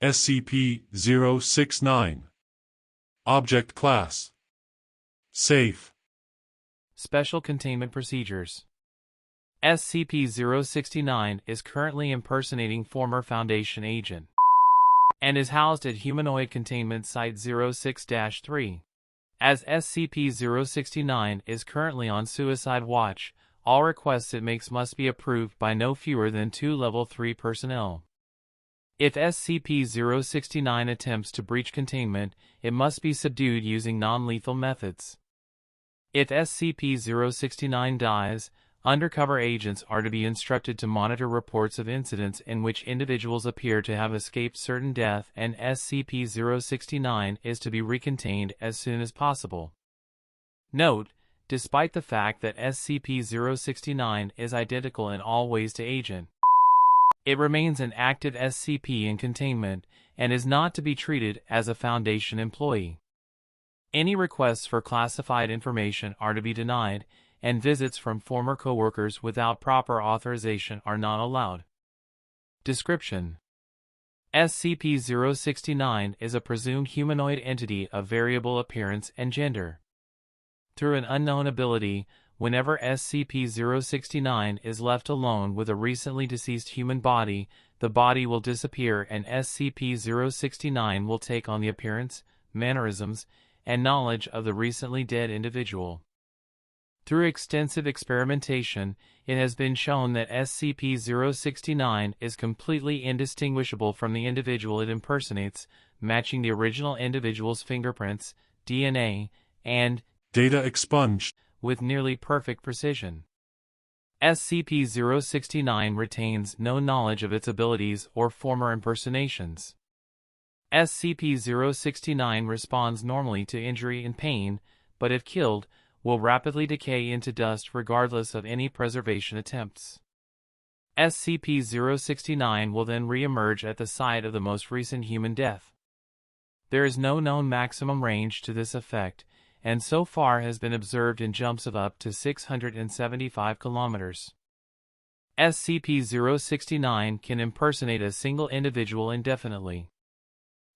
SCP-069. Object Class: Safe. Special Containment Procedures. SCP-069 is currently impersonating former Foundation agent and is housed at Humanoid Containment Site 06-3. As SCP-069 is currently on suicide watch, all requests it makes must be approved by no fewer than 2 Level 3 personnel. If SCP-069 attempts to breach containment, it must be subdued using non-lethal methods. If SCP-069 dies, undercover agents are to be instructed to monitor reports of incidents in which individuals appear to have escaped certain death, and SCP-069 is to be recontained as soon as possible. Note, despite the fact that SCP-069 is identical in all ways to Agent, it remains an active SCP in containment and is not to be treated as a Foundation employee. Any requests for classified information are to be denied, and visits from former coworkers without proper authorization are not allowed. Description: SCP-069 is a presumed humanoid entity of variable appearance and gender. Through an unknown ability, whenever SCP-069 is left alone with a recently deceased human body, the body will disappear and SCP-069 will take on the appearance, mannerisms, and knowledge of the recently dead individual. Through extensive experimentation, it has been shown that SCP-069 is completely indistinguishable from the individual it impersonates, matching the original individual's fingerprints, DNA, and data expunged with nearly perfect precision. SCP-069 retains no knowledge of its abilities or former impersonations. SCP-069 responds normally to injury and pain, but if killed, will rapidly decay into dust regardless of any preservation attempts. SCP-069 will then re-emerge at the site of the most recent human death. There is no known maximum range to this effect, and so far has been observed in jumps of up to 675 kilometers. SCP-069 can impersonate a single individual indefinitely.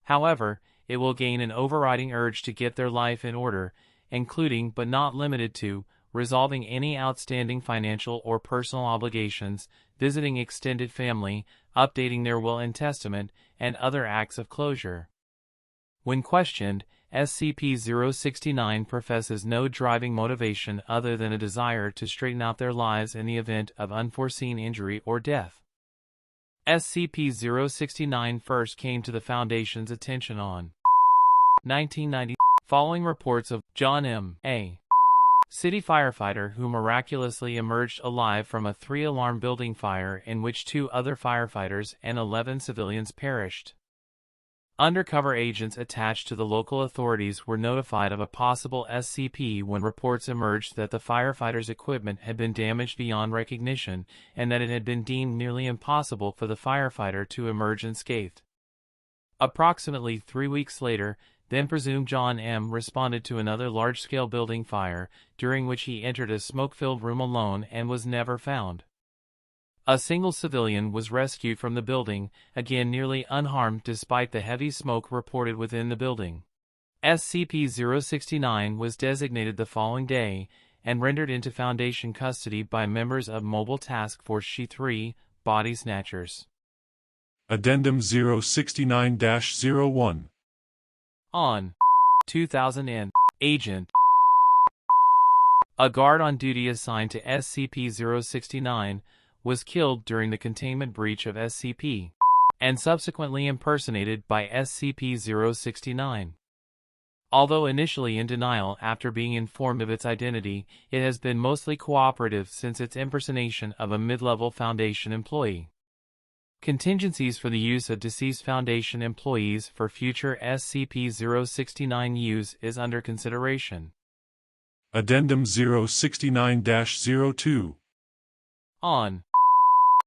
However, it will gain an overriding urge to get their life in order, including but not limited to resolving any outstanding financial or personal obligations, visiting extended family, updating their will and testament, and other acts of closure. When questioned, SCP-069 professes no driving motivation other than a desire to straighten out their lives in the event of unforeseen injury or death. SCP-069 first came to the Foundation's attention on 1990, following reports of John M., a city firefighter who miraculously emerged alive from a 3-alarm building fire in which 2 other firefighters and 11 civilians perished. Undercover agents attached to the local authorities were notified of a possible SCP when reports emerged that the firefighters' equipment had been damaged beyond recognition and that it had been deemed nearly impossible for the firefighter to emerge unscathed. Approximately 3 weeks later, then presumed John M. responded to another large-scale building fire, during which he entered a smoke-filled room alone and was never found. A single civilian was rescued from the building, again nearly unharmed despite the heavy smoke reported within the building. SCP-069 was designated the following day and rendered into Foundation custody by members of Mobile Task Force She-3, Body Snatchers. Addendum 069-01. On 2000 Agent, a guard on duty assigned to SCP-069, was killed during the containment breach of SCP, and subsequently impersonated by SCP-069. Although initially in denial after being informed of its identity, it has been mostly cooperative since its impersonation of a mid-level Foundation employee. Contingencies for the use of deceased Foundation employees for future SCP-069 use is under consideration. Addendum 069-02. On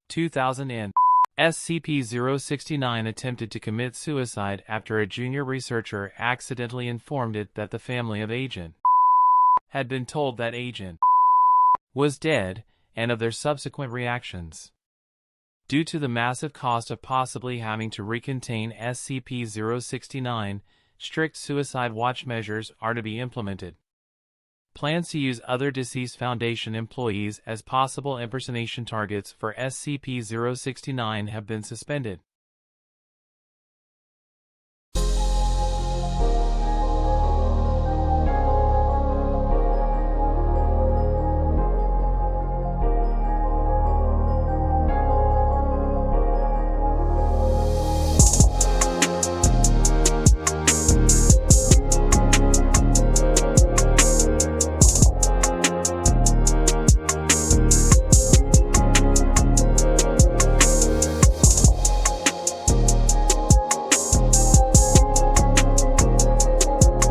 2000 SCP-069 attempted to commit suicide after a junior researcher accidentally informed it that the family of Agent had been told that Agent was dead, and of their subsequent reactions. Due to the massive cost of possibly having to recontain SCP-069, strict suicide watch measures are to be implemented. Plans to use other deceased Foundation employees as possible impersonation targets for SCP-069 have been suspended.